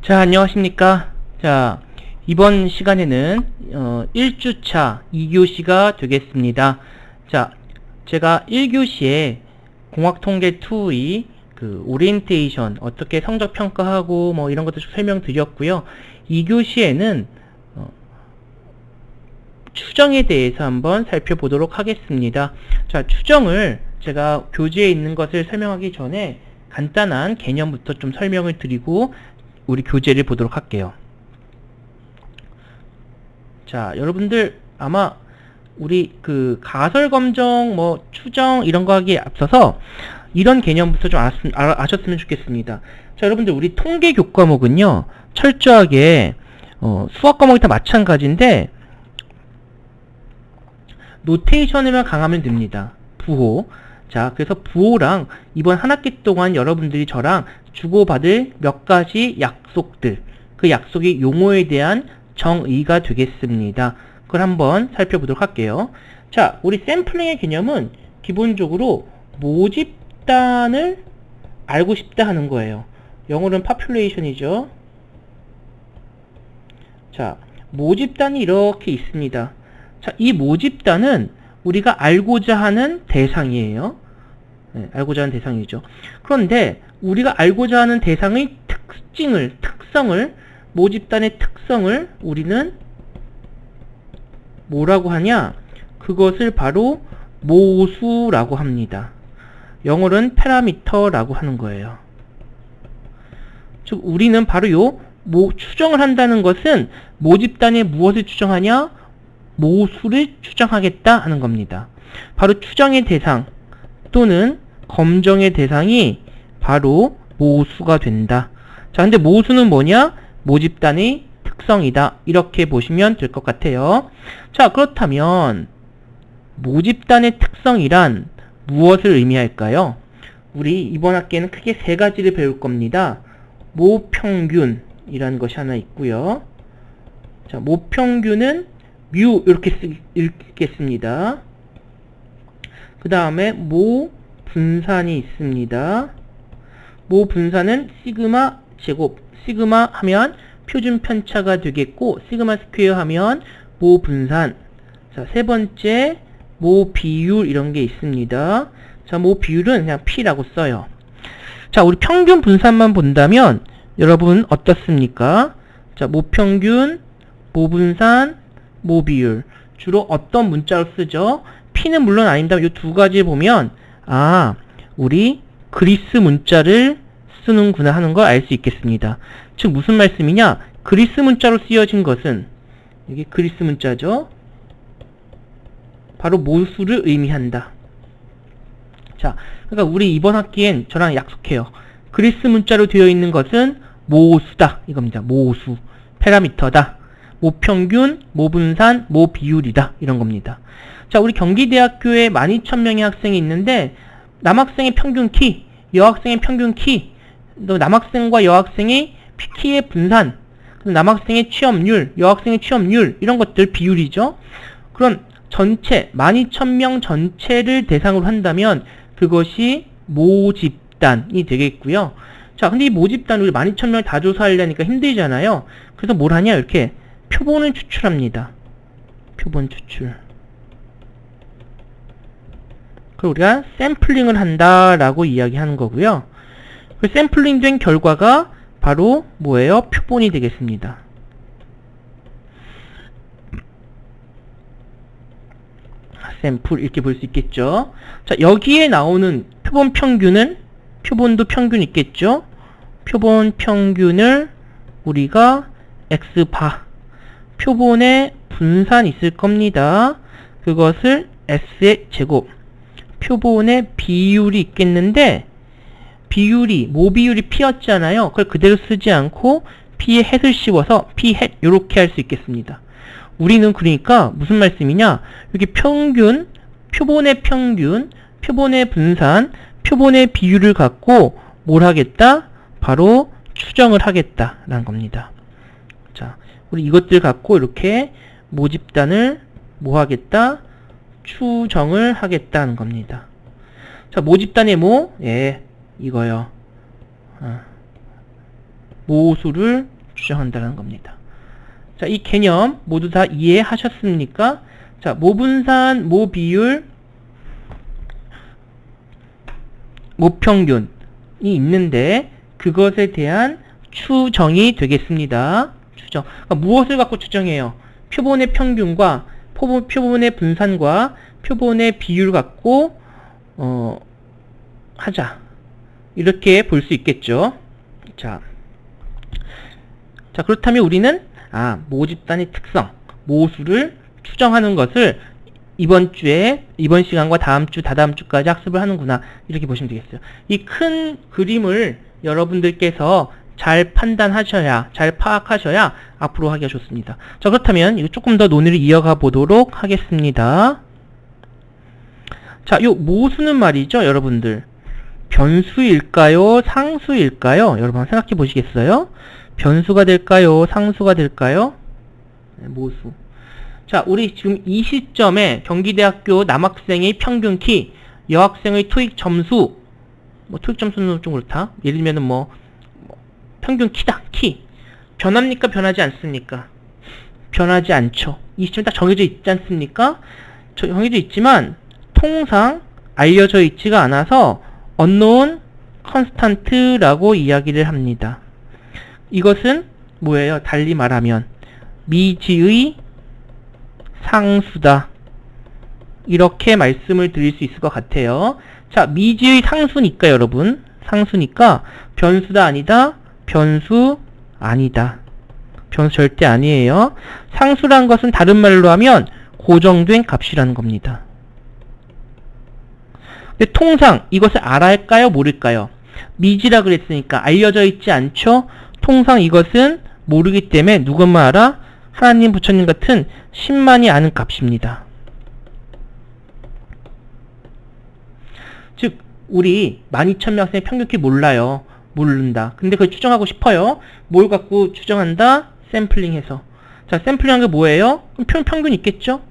자, 안녕하십니까. 자, 이번 시간에는 1주차 2교시가 되겠습니다. 자, 제가 1교시에 공학통계2의 그 오리엔테이션, 어떻게 성적 평가하고 뭐 이런 것들 설명드렸고요. 2교시에는 추정에 대해서 한번 살펴보도록 하겠습니다. 자, 추정을 제가 교재에 있는 것을 설명하기 전에 간단한 개념부터 좀 설명을 드리고 우리 교재를 보도록 할게요. 자, 여러분들 아마 우리 그 가설검정, 뭐 추정 이런 거 하기에 앞서서 이런 개념부터 좀 아셨으면 좋겠습니다. 자, 여러분들 우리 통계 교과목은요 철저하게 수학 과목이 다 마찬가지인데 노테이션에만 강하면 됩니다. 부호. 자, 그래서 부호랑 이번 한 학기 동안 여러분들이 저랑 주고받을 몇 가지 약속들, 그 약속의 용어에 대한 정의가 되겠습니다. 그걸 한번 살펴보도록 할게요. 자, 우리 샘플링의 개념은 기본적으로 모집단을 알고 싶다 하는 거예요. 영어로는 population이죠. 자, 모집단이 이렇게 있습니다. 자, 이 모집단은 우리가 알고자 하는 대상이에요. 네, 알고자 하는 대상이죠. 그런데 우리가 알고자 하는 대상의 특성을, 모집단의 특성을 우리는 뭐라고 하냐? 그것을 바로 모수라고 합니다. 영어로는 parameter라고 하는 거예요. 즉, 우리는 바로 요 추정을 한다는 것은 모집단에 무엇을 추정하냐? 모수를 추정하겠다 하는 겁니다. 바로 추정의 대상 또는 검정의 대상이 바로 모수가 된다. 자, 근데 모수는 뭐냐? 모집단의 특성이다. 이렇게 보시면 될 것 같아요. 자, 그렇다면 모집단의 특성이란 무엇을 의미할까요? 우리 이번 학기에는 크게 세 가지를 배울 겁니다. 모평균이라는 것이 하나 있고요. 자, 모평균은 뮤 이렇게 읽겠습니다. 그 다음에 모분산이 있습니다. 모분산은 시그마 제곱, 시그마 하면 표준 편차가 되겠고 시그마 스퀘어 하면 모분산. 자, 세 번째 모비율 이런 게 있습니다. 자, 모비율은 그냥 P라고 써요. 자, 우리 평균 분산만 본다면 여러분 어떻습니까? 자, 모평균, 모분산, 모비율 주로 어떤 문자로 쓰죠? P는 물론 아닙니다. 이 두 가지 보면 우리 그리스 문자를 쓰는구나 하는 걸 알 수 있겠습니다. 즉 무슨 말씀이냐? 그리스 문자로 쓰여진 것은 이게 그리스 문자죠. 바로 모수를 의미한다. 자, 그러니까 우리 이번 학기엔 저랑 약속해요. 그리스 문자로 되어 있는 것은 모수다 이겁니다. 모수, 파라미터다. 모평균, 모분산, 모비율이다. 이런 겁니다. 자, 우리 경기대학교에 12,000명의 학생이 있는데 남학생의 평균 키, 여학생의 평균 키, 또 남학생과 여학생의 키의 분산, 남학생의 취업률, 여학생의 취업률 이런 것들 비율이죠. 그럼 전체 12,000명 전체를 대상으로 한다면 그것이 모집단이 되겠고요. 자, 근데 이 모집단 우리 12,000명 다 조사하려니까 힘들잖아요. 그래서 뭘 하냐? 이렇게 표본을 추출합니다. 표본 추출. 그리고 우리가 샘플링을 한다라고 이야기하는 거고요. 그 샘플링 된 결과가 바로 뭐예요? 표본이 되겠습니다. 샘플 이렇게 볼 수 있겠죠. 자, 여기에 나오는 표본 평균은 표본도 평균 있겠죠. 표본 평균을 우리가 X바, 표본의 분산 있을 겁니다. 그것을 S의 제곱, 표본의 비율이 있겠는데 비율이 모비율이 P였잖아요. 그걸 그대로 쓰지 않고 P의 햇을 씌워서 P 햇 이렇게 할 수 있겠습니다. 우리는 그러니까 무슨 말씀이냐? 여기 평균, 표본의 평균, 표본의 분산, 표본의 비율을 갖고 뭘 하겠다? 바로 추정을 하겠다라는 겁니다. 자, 우리 이것들 갖고 이렇게 모집단을 뭐 하겠다? 추정을 하겠다는 겁니다. 자, 모집단의 모, 예, 이거요. 모수를 추정한다는 겁니다. 자, 이 개념 모두 다 이해하셨습니까? 자, 모분산, 모비율, 모평균이 있는데 그것에 대한 추정이 되겠습니다. 추정. 그러니까 무엇을 갖고 추정해요? 표본의 평균과 표본의 분산과 표본의 비율 갖고 하자. 이렇게 볼 수 있겠죠. 자, 그렇다면 우리는 모집단의 특성, 모수를 추정하는 것을 이번 시간과 다음 주, 다다음 주까지 학습을 하는구나. 이렇게 보시면 되겠어요. 이 큰 그림을 여러분들께서 잘 판단하셔야, 잘 파악하셔야 앞으로 하기가 좋습니다. 자, 그렇다면 이거 조금 더 논의를 이어가 보도록 하겠습니다. 자, 요 모수는 말이죠, 여러분들. 변수일까요? 상수일까요? 여러분 한번 생각해 보시겠어요? 변수가 될까요? 상수가 될까요? 네, 모수. 자, 우리 지금 이 시점에 경기대학교 남학생의 평균 키, 여학생의 토익 점수, 토익 점수는 좀 그렇다. 예를 들면은 평균 키다, 키. 변합니까? 변하지 않습니까? 변하지 않죠. 이 시점에 딱 정해져 있지 않습니까? 정해져 있지만, 통상 알려져 있지가 않아서, unknown constant라고 이야기를 합니다. 이것은 뭐예요? 달리 말하면, 미지의 상수다. 이렇게 말씀을 드릴 수 있을 것 같아요. 자, 미지의 상수니까 여러분, 상수니까 변수다 아니다, 변수 아니다. 변수 절대 아니에요. 상수란 것은 다른 말로 하면 고정된 값이라는 겁니다. 근데 통상 이것을 알아야 할까요? 모를까요? 미지라 그랬으니까 알려져 있지 않죠? 통상 이것은 모르기 때문에 누구만 알아? 하나님, 부처님 같은 신만이 아는 값입니다. 즉, 우리 12,000명 학생의 평균 키 몰라요. 모른다. 근데 그걸 추정하고 싶어요. 뭘 갖고 추정한다? 샘플링해서. 자, 샘플링한 게 뭐예요? 그럼 평균 있겠죠?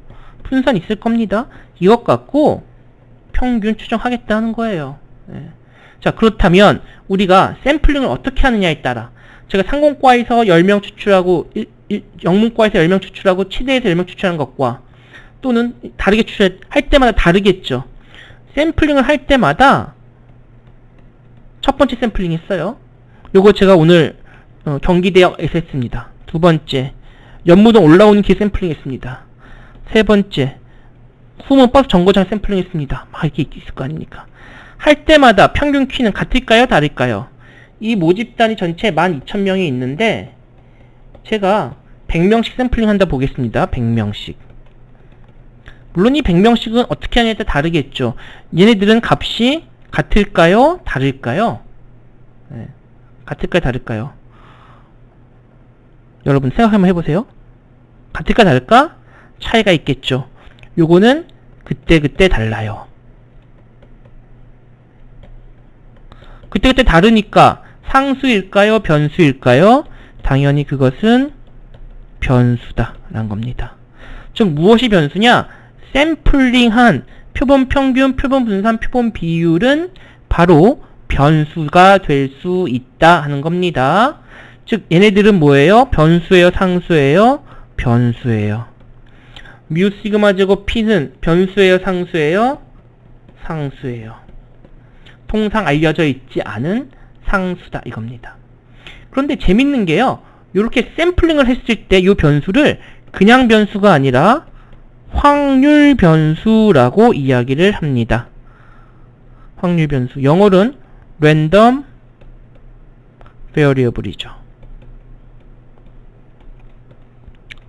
분산 있을 겁니다. 이것 갖고 평균 추정하겠다는 거예요. 네. 자, 그렇다면 우리가 샘플링을 어떻게 하느냐에 따라 제가 상공과에서 10명 추출하고 영문과에서 10명 추출하고 치대에서 10명 추출하는 것과 또는 다르게 추출할 때마다 다르겠죠. 샘플링을 할 때마다 첫 번째 샘플링 했어요. 요거 제가 오늘 경기대학에서 했습니다. 두 번째, 연무동 올라오는 길 샘플링 했습니다. 세 번째, 후문 버스 정거장 샘플링 했습니다. 막 이렇게 있을 거 아닙니까? 할 때마다 평균 키는 같을까요? 다를까요? 이 모집단이 전체 12,000명이 있는데 제가 100명씩 샘플링 한다 보겠습니다. 100명씩. 물론 이 100명씩은 어떻게 하냐에 따라 다르겠죠. 얘네들은 값이 같을까요? 다를까요? 네. 같을까요? 다를까요? 여러분 생각 한번 해보세요. 같을까? 다를까? 차이가 있겠죠. 요거는 그때그때 달라요. 그때그때 다르니까 상수일까요? 변수일까요? 당연히 그것은 변수다 라는 겁니다. 즉 무엇이 변수냐? 샘플링한 표본 평균, 표본 분산, 표본 비율은 바로 변수가 될 수 있다 하는 겁니다. 즉 얘네들은 뭐예요? 변수예요? 상수예요? 변수예요. 뮤 시그마 제곱 P는 변수예요? 상수예요? 상수예요. 통상 알려져 있지 않은 상수다 이겁니다. 그런데 재밌는 게요. 이렇게 샘플링을 했을 때 이 변수를 그냥 변수가 아니라 확률 변수라고 이야기를 합니다. 확률 변수. 영어로는 random variable이죠.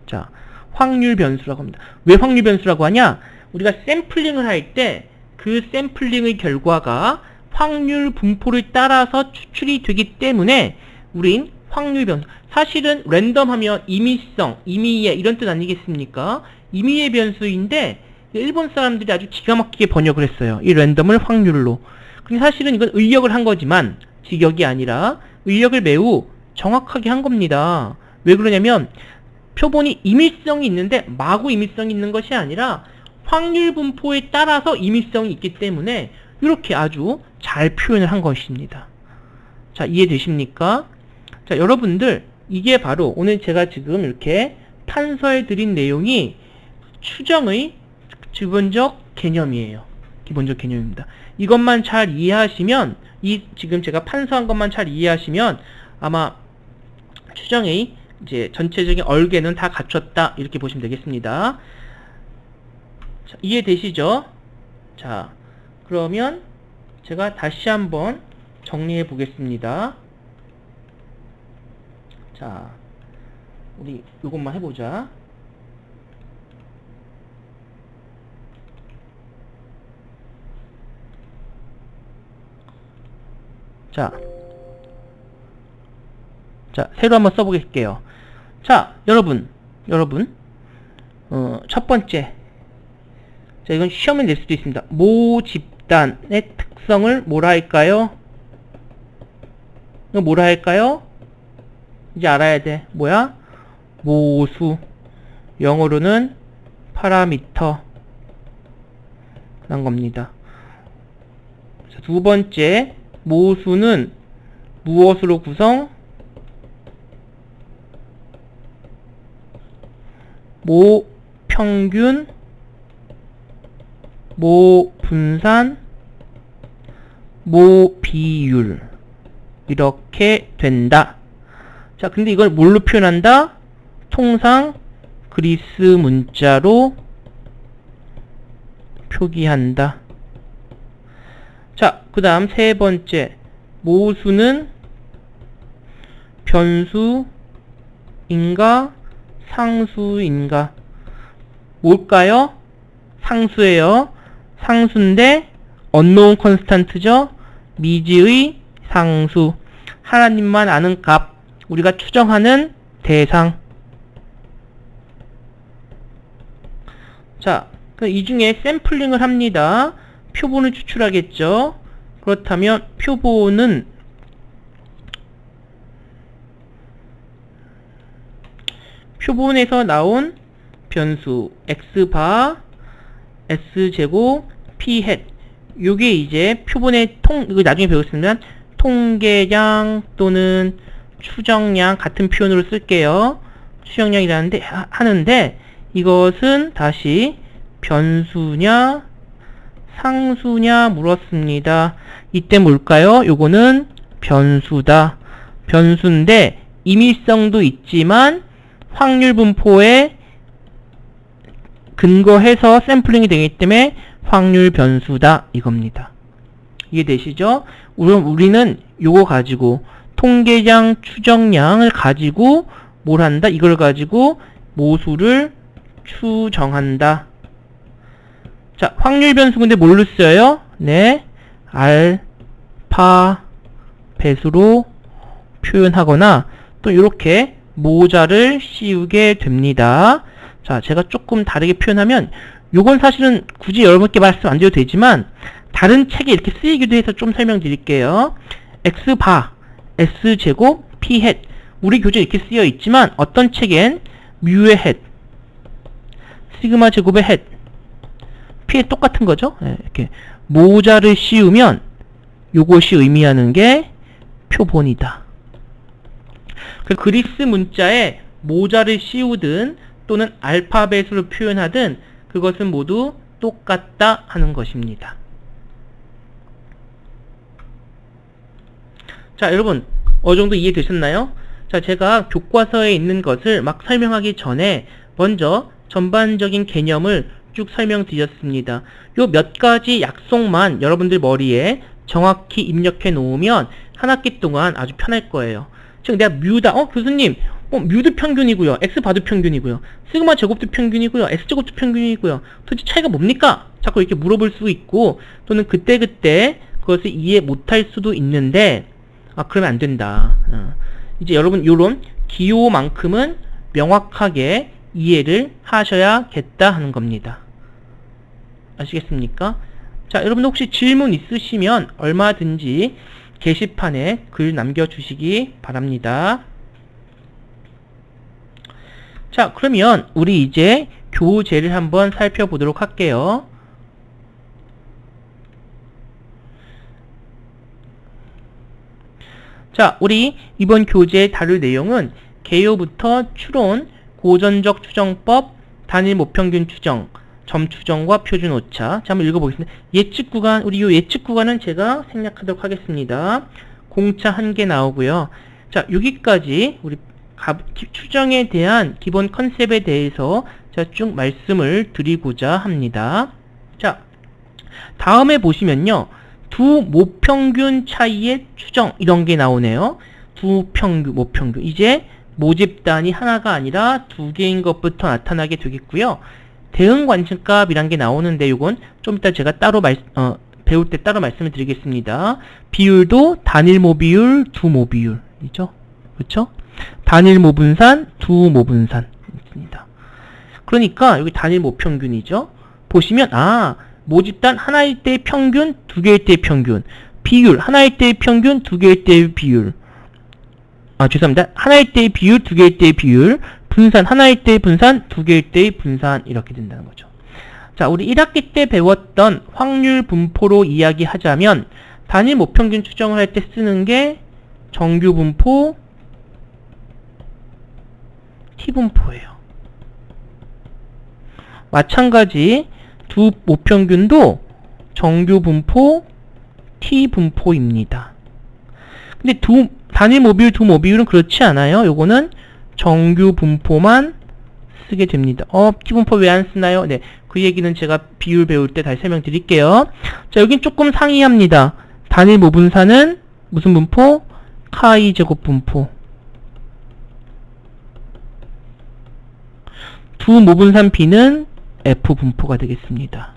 자, 확률 변수라고 합니다. 왜 확률 변수라고 하냐? 우리가 샘플링을 할 때 그 샘플링의 결과가 확률 분포를 따라서 추출이 되기 때문에 우린 확률 변수. 사실은 랜덤 하면 임의성, 임의의 이런 뜻 아니겠습니까? 임의의 변수인데 일본 사람들이 아주 기가 막히게 번역을 했어요. 이 랜덤을 확률로. 근데 사실은 이건 의역을 한 거지만 직역이 아니라 의역을 매우 정확하게 한 겁니다. 왜 그러냐면 표본이 임의성이 있는데 마구 임의성이 있는 것이 아니라 확률 분포에 따라서 임의성이 있기 때문에 이렇게 아주 잘 표현을 한 것입니다. 자, 이해되십니까? 자, 자, 여러분들 이게 바로 오늘 제가 지금 이렇게 판서해 드린 내용이 추정의 기본적 개념이에요. 기본적 개념입니다. 이것만 잘 이해하시면, 이 지금 제가 판서한 것만 잘 이해하시면 아마 추정의 이제 전체적인 얼개는 다 갖췄다 이렇게 보시면 되겠습니다. 자, 이해되시죠? 자, 그러면 제가 다시 한번 정리해 보겠습니다. 자, 우리 이것만 해보자. 자, 새로 한번 써보겠게요. 자, 여러분, 첫 번째. 자, 이건 시험에 낼 수도 있습니다. 모 집단의 특성을 뭐라 할까요? 이거 뭐라 할까요? 이제 알아야 돼. 뭐야? 모수. 영어로는 파라미터. 란 겁니다. 자, 두 번째. 모수는 무엇으로 구성? 모 평균, 모 분산, 모 비율 이렇게 된다. 자, 근데 이걸 뭘로 표현한다? 통상 그리스 문자로 표기한다. 자, 그 다음 세 번째. 모수는 변수인가 상수인가? 뭘까요? 상수예요. 상수인데 unknown constant죠. 미지의 상수. 하나님만 아는 값. 우리가 추정하는 대상. 자, 이 중에 샘플링을 합니다. 표본을 추출하겠죠. 그렇다면 표본은 표본에서 나온 변수 x바, s제곱, p햇. 요게 이제 표본의 이거 나중에 배웠으면 통계량 또는 추정량 같은 표현으로 쓸게요. 추정량이라는데 하는데 이것은 다시 변수냐 상수냐 물었습니다. 이때 뭘까요? 요거는 변수다. 변수인데 임의성도 있지만 확률 분포에 근거해서 샘플링이 되기 때문에 확률 변수다 이겁니다. 이해되시죠? 우리는 요거 가지고 통계량 추정량을 가지고 뭘 한다? 이걸 가지고 모수를 추정한다. 자, 확률 변수 근데 뭘로 써요? 네, 알파 배수로 표현하거나 또 이렇게 모자를 씌우게 됩니다. 자, 제가 조금 다르게 표현하면 요건 사실은 굳이 여러분께 말씀 안 드려도 되지만 다른 책에 이렇게 쓰이기도 해서 좀 설명드릴게요. x바, s제곱, p햇. 우리 교재에 이렇게 쓰여 있지만 어떤 책엔 뮤의 햇, 시그마 제곱의 햇, p햇 똑같은 거죠. 네, 이렇게 모자를 씌우면 요것이 의미하는 게 표본이다. 그 그리스 문자에 모자를 씌우든 또는 알파벳으로 표현하든 그것은 모두 똑같다 하는 것입니다. 자, 여러분 어느 정도 이해되셨나요? 자, 제가 교과서에 있는 것을 막 설명하기 전에 먼저 전반적인 개념을 쭉 설명드렸습니다. 요 몇 가지 약속만 여러분들 머리에 정확히 입력해 놓으면 한 학기 동안 아주 편할 거예요. 즉 내가 뮤다. 교수님 뮤도 평균이고요. x바도 평균이고요. 시그마 제곱도 평균이고요. s제곱도 평균이고요. 도대체 차이가 뭡니까? 자꾸 이렇게 물어볼 수 있고 또는 그때그때 그것을 이해 못할 수도 있는데 그러면 안 된다. 이제 여러분 요런 기호만큼은 명확하게 이해를 하셔야겠다 하는 겁니다. 아시겠습니까? 자, 여러분 혹시 질문 있으시면 얼마든지 게시판에 글 남겨주시기 바랍니다. 자, 그러면 우리 이제 교재를 한번 살펴보도록 할게요. 자, 우리 이번 교재에 다룰 내용은 개요부터 추론, 고전적 추정법, 단일 모평균 추정, 점 추정과 표준 오차. 자, 한번 읽어보겠습니다. 예측 구간, 우리 이 예측 구간은 제가 생략하도록 하겠습니다. 공차 1개 나오고요. 자, 여기까지 우리 추정에 대한 기본 컨셉에 대해서 자, 쭉 말씀을 드리고자 합니다. 자, 다음에 보시면요. 두 모평균 차이의 추정, 이런 게 나오네요. 두 평균, 모평균. 이제 모집단이 하나가 아니라 두 개인 것부터 나타나게 되겠고요. 대응 관측값이란 게 나오는데, 이건 좀 이따 제가 따로 배울 때 따로 말씀을 드리겠습니다. 비율도 단일 모비율, 두 모비율이죠. 그렇죠? 단일 모분산, 두 모분산 있습니다. 그러니까 여기 단일 모평균이죠. 보시면 모집단 하나일 때의 평균, 두 개일 때의 평균, 비율 하나일 때의 평균, 두 개일 때의 비율. 죄송합니다. 하나일 때의 비율, 두 개일 때의 비율, 분산 하나일 때의 분산, 두 개일 때의 분산, 이렇게 된다는 거죠. 자, 우리 1학기 때 배웠던 확률 분포로 이야기하자면 단일 모평균 추정을 할 때 쓰는 게 정규 분포, T분포예요. 마찬가지 두 모평균도 정규 분포, T분포입니다. 근데 단일 모비율, 두 모비율은 그렇지 않아요. 요거는 정규 분포만 쓰게 됩니다. T분포 왜 안 쓰나요? 네, 그 얘기는 제가 비율 배울 때 다시 설명드릴게요. 자, 여긴 조금 상이합니다. 단일 모분산은 무슨 분포? 카이 제곱 분포. 두 모분산 B는 F 분포가 되겠습니다.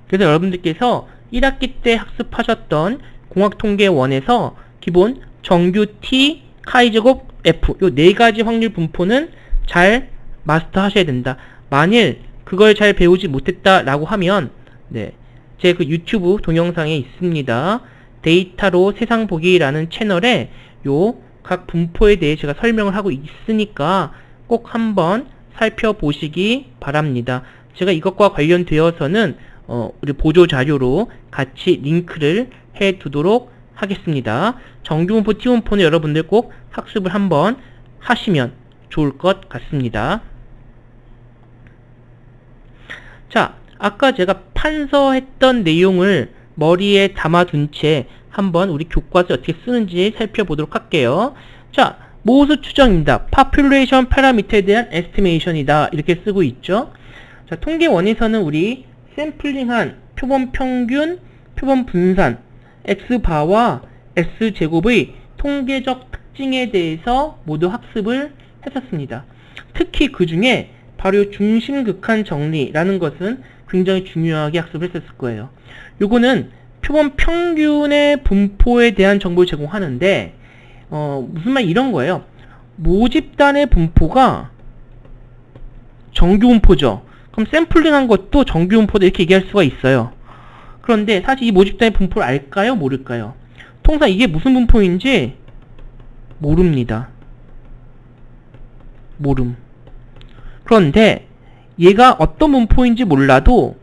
그래서 여러분들께서 1학기 때 학습하셨던 공학통계 1에서 기본 정규 T, 카이 제곱 F 요 네 가지 확률 분포는 잘 마스터 하셔야 된다. 만일 그걸 잘 배우지 못했다라고 하면 제 그 유튜브 동영상에 있습니다. 데이터로 세상 보기라는 채널에 요 각 분포에 대해 제가 설명을 하고 있으니까 꼭 한번 살펴보시기 바랍니다. 제가 이것과 관련되어서는 우리 보조 자료로 같이 링크를 해 두도록 하겠습니다. 정규분포, T분포는 여러분들 꼭 학습을 한번 하시면 좋을 것 같습니다. 자, 아까 제가 판서했던 내용을 머리에 담아둔 채 한번 우리 교과서에 어떻게 쓰는지 살펴보도록 할게요. 자, 모수 추정입니다. Population Parameter에 대한 Estimation이다. 이렇게 쓰고 있죠. 자, 통계 1에서는 우리 샘플링한 표본 평균, 표본 분산, X바와 S제곱의 통계적 특징에 대해서 모두 학습을 했었습니다. 특히 그 중에 바로 중심극한 정리라는 것은 굉장히 중요하게 학습을 했었을 거예요. 요거는 표본 평균의 분포에 대한 정보를 제공하는데 무슨 말 이런 거예요. 모집단의 분포가 정규 분포죠. 그럼 샘플링한 것도 정규 분포다 이렇게 얘기할 수가 있어요. 그런데 사실 이 모집단의 분포를 알까요? 모를까요? 통상 이게 무슨 분포인지 모릅니다. 모름. 그런데 얘가 어떤 분포인지 몰라도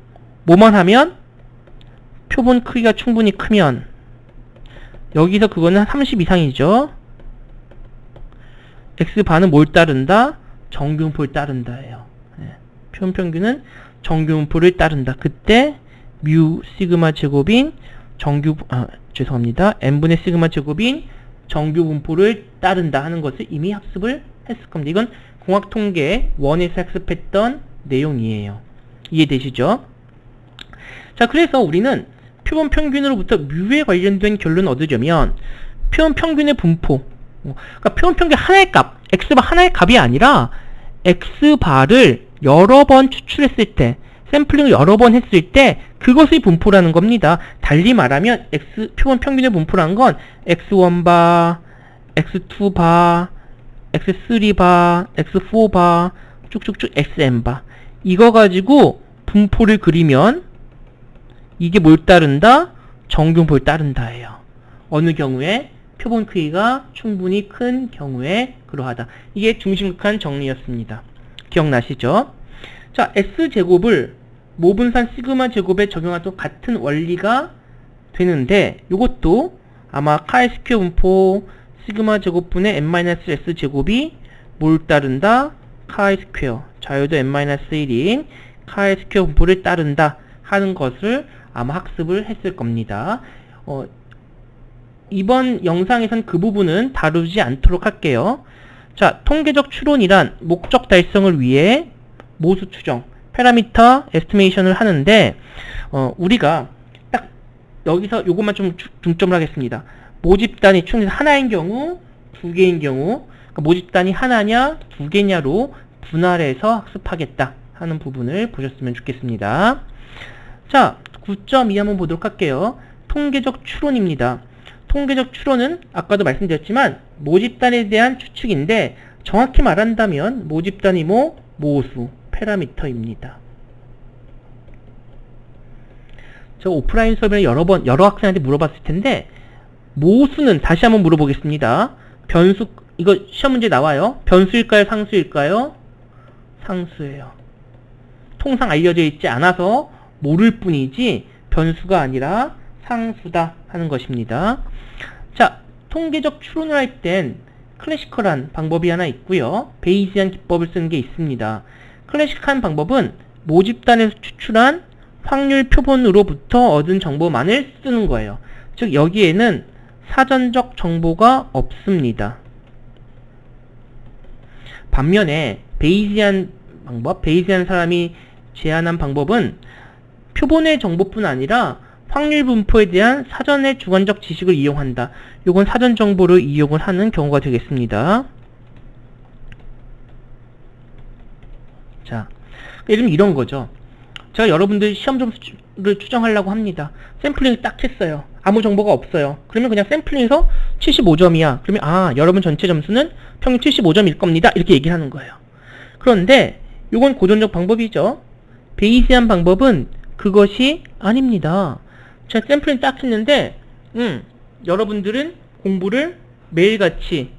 뭐만 하면 표본 크기가 충분히 크면 여기서 그거는 30 이상이죠. X반은 뭘 따른다? 정규분포를 따른다예요. 표본 평균은 정규분포를 따른다. 그때 뮤 시그마 제곱인 죄송합니다. n분의 시그마 제곱인 정규분포를 따른다 하는 것을 이미 학습을 했을 겁니다. 이건 공학통계 1에서 학습했던 내용이에요. 이해되시죠? 자, 그래서 우리는 표본 평균으로부터 뮤에 관련된 결론을 얻으려면 표본 평균의 분포, 그러니까 표본 평균 하나의 값, x바 하나의 값이 아니라 x바를 여러 번 추출했을 때, 샘플링을 여러 번 했을 때 그것의 분포라는 겁니다. 달리 말하면 표본 평균의 분포라는 건 x1바, x2바, x3바, x4바, 쭉쭉쭉 xn바. 이거 가지고 분포를 그리면 이게 뭘 따른다? 정규분포를 따른다예요. 어느 경우에 표본 크기가 충분히 큰 경우에 그러하다. 이게 중심극한 정리였습니다. 기억나시죠? 자, S제곱을 모분산 시그마 제곱에 적용하도 같은 원리가 되는데 이것도 아마 chi-square 분포 시그마 제곱분의 n-s 제곱이 뭘 따른다? chi-square. 자유도 n-1인 chi-square 분포를 따른다 하는 것을 아마 학습을 했을 겁니다. 이번 영상에선 그 부분은 다루지 않도록 할게요. 자, 통계적 추론이란 목적 달성을 위해 모수 추정, 파라미터 에스티메이션을 하는데 우리가 딱 여기서 요것만 좀 중점을 하겠습니다. 모집단이 추정해서 하나인 경우, 두 개인 경우, 그러니까 모집단이 하나냐, 두 개냐로 분할해서 학습하겠다 하는 부분을 보셨으면 좋겠습니다. 자, 9.2 한번 보도록 할게요. 통계적 추론입니다. 통계적 추론은 아까도 말씀드렸지만 모집단에 대한 추측인데 정확히 말한다면 모집단이 모수, 파라미터입니다. 저 오프라인 수업에 여러 학생한테 물어봤을 텐데 모수는 다시 한번 물어보겠습니다. 변수, 이거 시험 문제 나와요. 변수일까요? 상수일까요? 상수예요. 통상 알려져 있지 않아서 모를 뿐이지 변수가 아니라 상수다 하는 것입니다. 자, 통계적 추론을 할 땐 클래시컬한 방법이 하나 있고요. 베이지안 기법을 쓰는 게 있습니다. 클래시컬한 방법은 모집단에서 추출한 확률 표본으로부터 얻은 정보만을 쓰는 거예요. 즉 여기에는 사전적 정보가 없습니다. 반면에 베이지안 방법, 베이지안 사람이 제안한 방법은 표본의 정보뿐 아니라 확률 분포에 대한 사전의 주관적 지식을 이용한다. 요건 사전 정보를 이용을 하는 경우가 되겠습니다. 자, 예를 들면 이런 거죠. 제가 여러분들 시험 점수를 추정하려고 합니다. 샘플링을 딱 했어요. 아무 정보가 없어요. 그러면 그냥 샘플링에서 75점이야. 그러면 여러분 전체 점수는 평균 75점일 겁니다. 이렇게 얘기를 하는 거예요. 그런데 요건 고전적 방법이죠. 베이지안 방법은 그것이 아닙니다. 제가 샘플링 딱 했는데 여러분들은 공부를 매일같이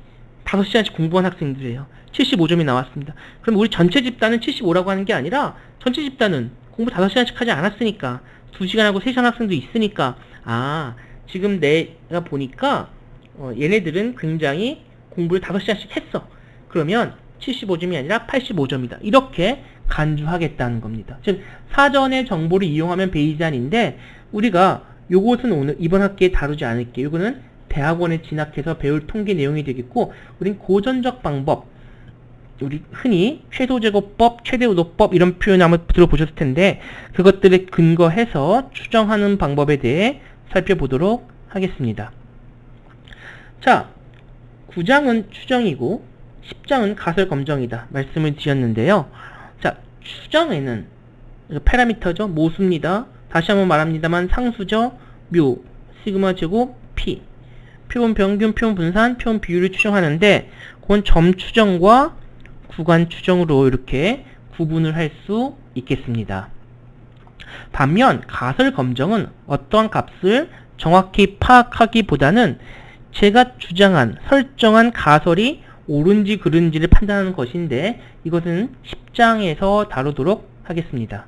5시간씩 공부한 학생들이에요. 75점이 나왔습니다. 그럼 우리 전체 집단은 75라고 하는 게 아니라 전체 집단은 공부 5시간씩 하지 않았으니까 2시간하고 3시간 학생도 있으니까 지금 내가 보니까 얘네들은 굉장히 공부를 5시간씩 했어. 그러면 75점이 아니라 85점이다. 이렇게 간주하겠다는 겁니다. 즉 사전의 정보를 이용하면 베이지안인데 우리가 요것은 오늘 이번 학기에 다루지 않을게요. 요거는 대학원에 진학해서 배울 통계 내용이 되겠고 우린 고전적 방법, 우리 흔히 최소제곱법, 최대우도법 이런 표현 한번 들어보셨을 텐데 그것들에 근거해서 추정하는 방법에 대해 살펴보도록 하겠습니다. 자, 9장은 추정이고 10장은 가설 검정이다 말씀을 드렸는데요. 자, 추정에는 파라미터죠. 모수입니다. 다시 한번 말합니다만 상수죠. 묘, 시그마 제곱, 피. 표본 평균, 표본 분산, 표본 비율을 추정하는데 그건 점 추정과 구간 추정으로 이렇게 구분을 할 수 있겠습니다. 반면 가설 검정은 어떠한 값을 정확히 파악하기보다는 제가 주장한 설정한 가설이 옳은지 그른지를 판단하는 것인데 이것은 10장에서 다루도록 하겠습니다.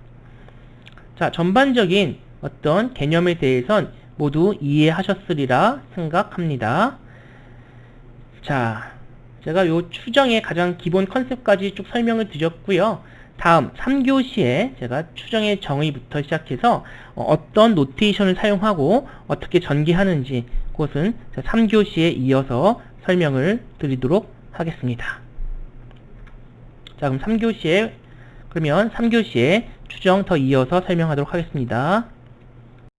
자, 전반적인 어떤 개념에 대해선 모두 이해하셨으리라 생각합니다. 자, 제가 요 추정의 가장 기본 컨셉까지 쭉 설명을 드렸고요. 다음 3교시에 제가 추정의 정의부터 시작해서 어떤 노테이션을 사용하고 어떻게 전개하는지 그것은 3교시에 이어서 설명을 드리도록 하겠습니다. 자, 그럼 3교시에 추정 더 이어서 설명하도록 하겠습니다.